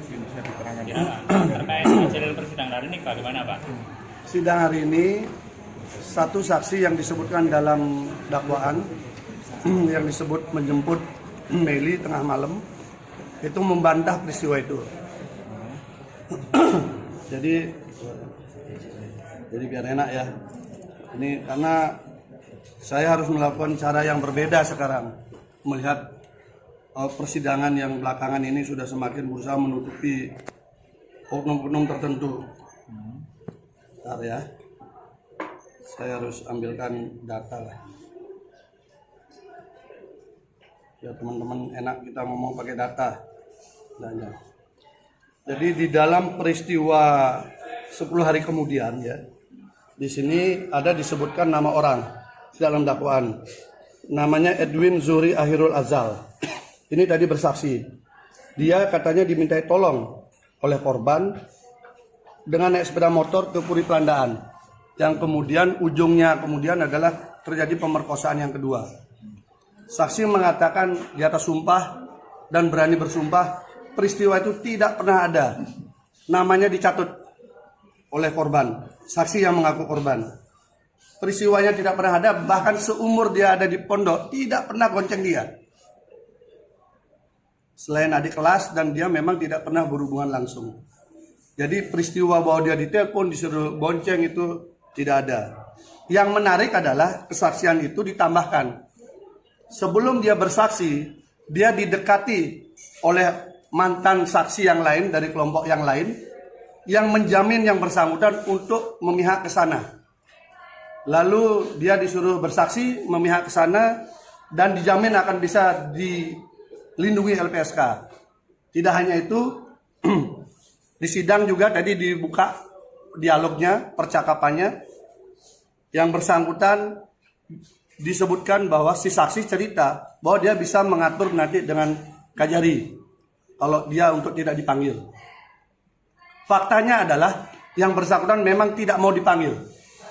bisa diterangkan. Ya, terkait hasil persidangan hari ini bagaimana Pak? Sidang hari ini satu saksi yang disebutkan dalam dakwaan yang disebut menjemput Meli tengah malam itu membantah peristiwa itu. jadi biar enak ya. Ini karena saya harus melakukan cara yang berbeda sekarang melihat persidangan yang belakangan ini sudah semakin berusaha menutupi oknum-oknum tertentu. Bentar ya, saya harus ambilkan data lah. Ya teman-teman enak kita ngomong pakai data. Jadi di dalam peristiwa 10 hari kemudian ya, di sini ada disebutkan nama orang dalam dakwaan. Namanya Edwin Zuhri Akhirul Azal. Ini tadi bersaksi. Dia katanya dimintai tolong oleh korban dengan naik sepeda motor ke Puri Pelandaan. Yang kemudian ujungnya adalah terjadi pemerkosaan yang kedua. Saksi mengatakan di atas sumpah dan berani bersumpah peristiwa itu tidak pernah ada. Namanya dicatut oleh korban, saksi yang mengaku korban. Peristiwanya tidak pernah ada, bahkan seumur dia ada di pondok tidak pernah gonceng dia. Selain adik kelas dan dia memang tidak pernah berhubungan langsung. Jadi peristiwa bahwa dia ditelepon disuruh bonceng itu tidak ada. Yang menarik adalah kesaksian itu ditambahkan. Sebelum dia bersaksi, dia didekati oleh mantan saksi yang lain dari kelompok yang lain yang menjamin yang bersangkutan untuk memihak ke sana. Lalu dia disuruh bersaksi memihak ke sana dan dijamin akan bisa dilindungi LPSK. Tidak hanya itu, di sidang juga tadi dibuka dialognya, percakapannya. Yang bersangkutan disebutkan bahwa si saksi cerita bahwa dia bisa mengatur nanti dengan Kajari kalau dia untuk tidak dipanggil. Faktanya adalah yang bersangkutan memang tidak mau dipanggil.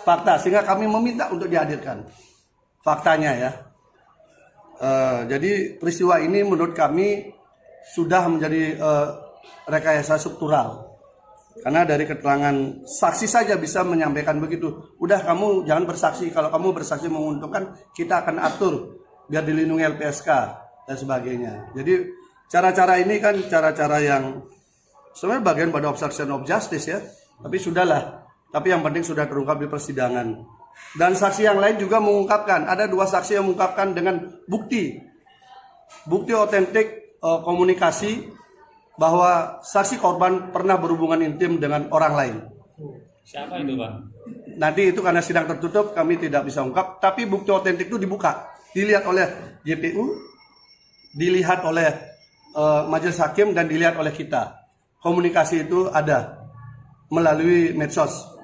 Fakta, sehingga kami meminta untuk dihadirkan. Faktanya ya. Jadi peristiwa ini menurut kami sudah menjadi rekayasa struktural. Karena dari keterangan saksi saja bisa menyampaikan begitu. Udah kamu jangan bersaksi. Kalau kamu bersaksi menguntungkan, kita akan atur biar dilindungi LPSK dan sebagainya. Jadi cara-cara ini kan cara-cara yang sebenarnya bagian pada obstruction of justice ya. Tapi sudahlah. Tapi yang penting sudah terungkap di persidangan. Dan saksi yang lain juga mengungkapkan. Ada 2 saksi yang mengungkapkan dengan bukti. Bukti otentik komunikasi bahwa saksi korban pernah berhubungan intim dengan orang lain. Siapa itu Pak? Nanti itu karena sidang tertutup kami tidak bisa ungkap. Tapi bukti otentik itu dibuka. Dilihat oleh JPU. Dilihat oleh majelis hakim dan dilihat oleh kita. Komunikasi itu ada melalui medsos.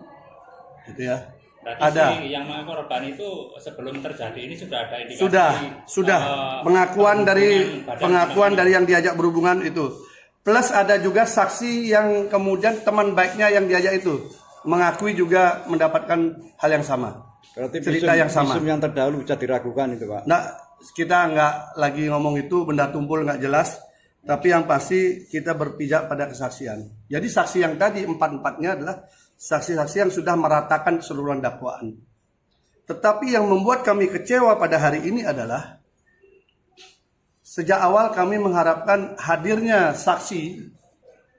Gitu ya. Berarti ada. Si yang korban itu sebelum terjadi ini sudah ada indikasi. Sudah. Pengakuan dari yang diajak berhubungan itu. Plus ada juga saksi yang kemudian teman baiknya yang diajak itu mengakui juga mendapatkan hal yang sama. Berarti cerita yang sama. Visum yang terdahulu bisa diragukan itu Pak? Nah, kita nggak lagi ngomong itu, benda tumpul nggak jelas. Tapi yang pasti kita berpijak pada kesaksian. Jadi saksi yang tadi 4-4-nya adalah saksi-saksi yang sudah meratakan keseluruhan dakwaan. Tetapi yang membuat kami kecewa pada hari ini adalah sejak awal kami mengharapkan hadirnya saksi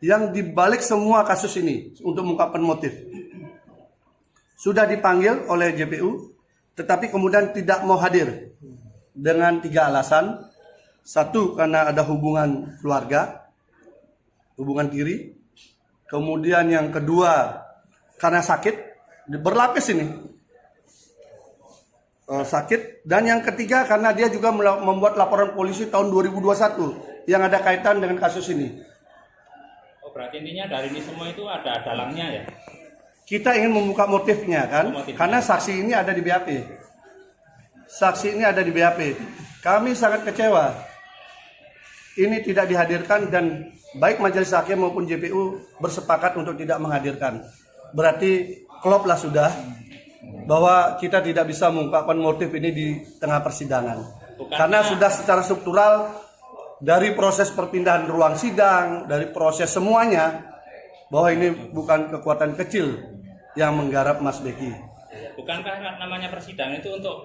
yang dibalik semua kasus ini untuk mengungkapkan motif. Sudah dipanggil oleh JPU, tetapi kemudian tidak mau hadir dengan 3 alasan. 1, karena ada hubungan keluarga, hubungan tiri. Kemudian yang kedua, karena sakit, berlapis ini. Sakit. Dan yang ketiga, karena dia juga membuat laporan polisi tahun 2021 yang ada kaitan dengan kasus ini. Oh, berarti intinya dari ini semua itu ada dalangnya ya? Kita ingin membuka motifnya kan, karena saksi ini ada di BAP. Saksi ini ada di BAP. Kami sangat kecewa. Ini tidak dihadirkan dan baik majelis hakim maupun JPU bersepakat untuk tidak menghadirkan. Berarti kloplah sudah bahwa kita tidak bisa mengungkapkan motif ini di tengah persidangan. Karena sudah secara struktural dari proses perpindahan ruang sidang, dari proses semuanya, bahwa ini bukan kekuatan kecil yang menggarap Mas Beki. Bukankah namanya persidangan itu untuk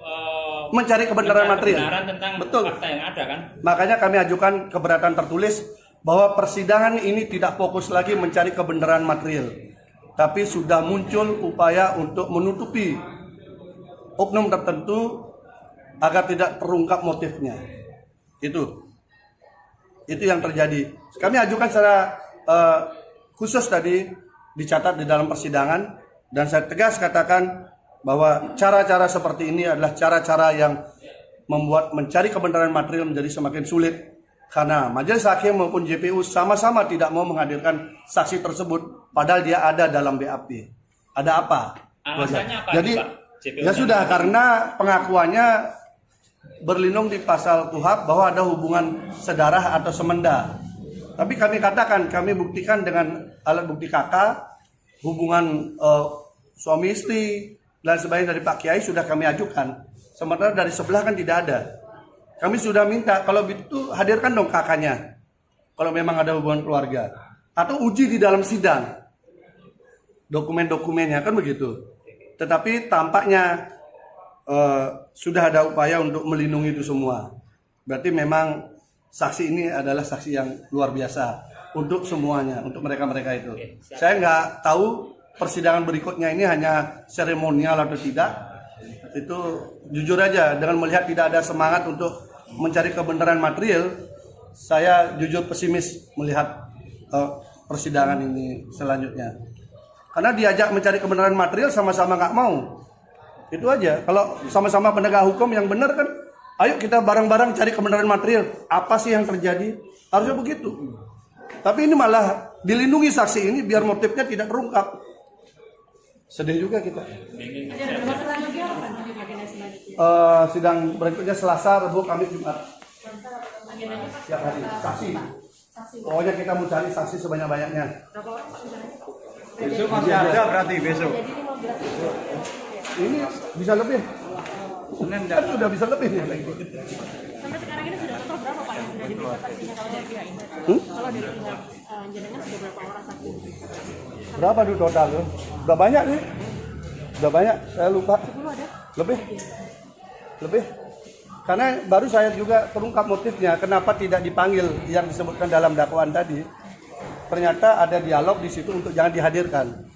Mencari kebenaran material. kebenaran tentang Betul. fakta yang ada kan? Makanya kami ajukan keberatan tertulis bahwa persidangan ini tidak fokus lagi mencari kebenaran material, tapi sudah muncul upaya untuk menutupi oknum tertentu agar tidak terungkap motifnya. Itu yang terjadi. Kami ajukan secara khusus tadi dicatat di dalam persidangan, dan saya tegas katakan bahwa cara-cara seperti ini adalah cara-cara yang membuat mencari kebenaran material menjadi semakin sulit, karena majelis hakim maupun JPU sama-sama tidak mau menghadirkan saksi tersebut padahal dia ada dalam BAP. Ada apa? Alasannya apa? Jadi Pak? JPU ya sudah, karena pengakuannya berlindung di pasal KUHP bahwa ada hubungan sedarah atau semenda. Tapi kami katakan, kami buktikan dengan alat bukti KK, hubungan suami istri dan sebagainya dari Pak Kiai sudah kami ajukan. Sementara dari sebelah kan tidak ada. Kami sudah minta, kalau itu hadirkan dong kakaknya, kalau memang ada hubungan keluarga. Atau uji di dalam sidang, dokumen-dokumennya, kan begitu. Tetapi tampaknya sudah ada upaya untuk melindungi itu semua. Berarti memang saksi ini adalah saksi yang luar biasa untuk semuanya, untuk mereka-mereka itu. Saya nggak tahu persidangan berikutnya ini hanya seremonial atau tidak. Itu jujur aja, dengan melihat tidak ada semangat untuk mencari kebenaran material, saya jujur pesimis melihat persidangan ini selanjutnya. Karena diajak mencari kebenaran material sama-sama nggak mau. Itu aja. Kalau sama-sama penegak hukum yang benar kan, ayo kita bareng-bareng cari kebenaran material. Apa sih yang terjadi? Harusnya begitu. Tapi ini malah dilindungi saksi ini biar motifnya tidak terungkap. Sedih juga kita. Sidang berikutnya Selasa, Rabu, Kamis, Jumat. Siap hari. Saksi. Pokoknya kita mau cari saksi sebanyak-banyaknya. Besok masih ada berarti besok. Jadi 15. Ini bisa lebih. Senin Kan sudah bisa lebih nih. Sampai sekarang ini sudah total berapa Pak yang sudah diperiksa saksinya kalau dari pihak ini? Kalau dari pihak jenengan sudah berapa orang saksi yang diperiksa? Berapa dulu total tuh? Udah banyak nih. Udah banyak, saya lupa. 10 ada? Lebih. Karena baru saya juga terungkap motifnya, kenapa tidak dipanggil yang disebutkan dalam dakwaan tadi. Ternyata ada dialog di situ untuk jangan dihadirkan.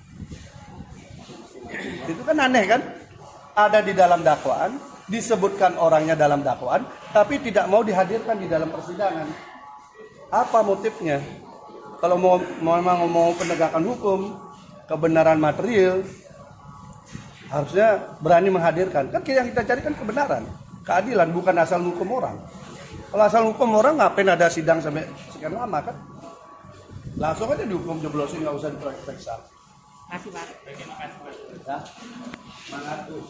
Itu kan aneh kan? Ada di dalam dakwaan, disebutkan orangnya dalam dakwaan, tapi tidak mau dihadirkan di dalam persidangan. Apa motifnya? Kalau memang mau penegakan hukum, kebenaran material, harusnya berani menghadirkan. Kan yang kita cari kan kebenaran, keadilan, bukan asal hukum orang. Kalau asal hukum orang, ngapain ada sidang sampai sekian lama kan? Langsung aja dihukum jeblosin, nggak usah diperiksa. Masih Pak. Ya, semangat tuh.